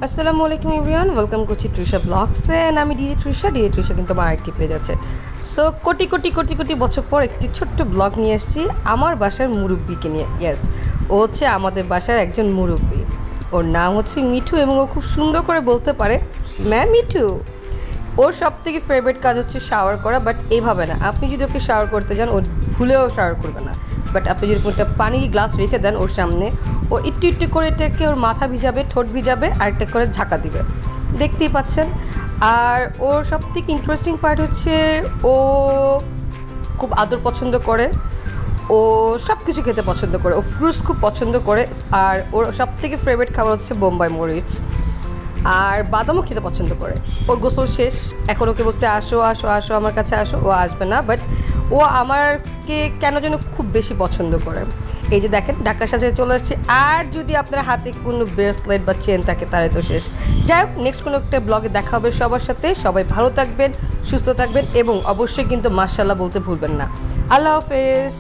আসসালামু আলাইকুম everyone, welcome করছি তৃষা ব্লগসে। অ্যান্ড আমি ডিজে তৃষা কিন্তু আমার আরেকটি পেজ আছে। সো কোটি কোটি কোটি কোটি বছর পর একটি ছোট্ট ব্লগ নিয়ে এসেছি আমার বাসার মুরব্বিকে নিয়ে। ইয়েস, ও হচ্ছে আমাদের বাসার একজন মুরব্বি। ওর নাম হচ্ছে মিঠু এবং ও খুব সুন্দর করে বলতে পারে ম্যাম মিঠু। ওর সব থেকে ফেভারিট কাজ হচ্ছে শাওয়ার করা, বাট এইভাবে না। আপনি যদি ওকে শাওয়ার করতে যান ও ভুলেও শাওয়ার করবে না, বাট আপনি যদি একটা পানির গ্লাস রেখে দেন ওর সামনে, ও একটু একটু করে এটাকে ওর মাথা ভিজাবে, ঠোঁট ভিজাবে, আর একটা করে ঝাঁকা দিবে, দেখতেই পাচ্ছেন। আর ওর সব থেকে ইন্টারেস্টিং পার্ট হচ্ছে ও খুব আদর পছন্দ করে, ও সব কিছু খেতে পছন্দ করে, ও ফ্রুটস খুব পছন্দ করে। আর ওর সব থেকে ফেভারিট খাবার হচ্ছে বোম্বাই মরিচ, আর বাদামও খেতে পছন্দ করে। ওর গোসল শেষ, এখন ওকে বলছে আসো আসো আসো আমার কাছে আসো, ও আসবে না, বাট ও আমাকে কেন যেন খুব বেশি পছন্দ করে। এই যে দেখেন ঢাকা সাজিয়ে চলে আসছে। আর যদি আপনার হাতে কোনো ব্রেসলেট বা চেন থাকে তাহলে তো শেষ। যাই হোক, নেক্সট কোনো একটা ব্লগে দেখা হবে সবার সাথে। সবাই ভালো থাকবেন, সুস্থ থাকবেন এবং অবশ্যই কিন্তু মাশাআল্লাহ বলতে ভুলবেন না। আল্লাহ হাফেজ।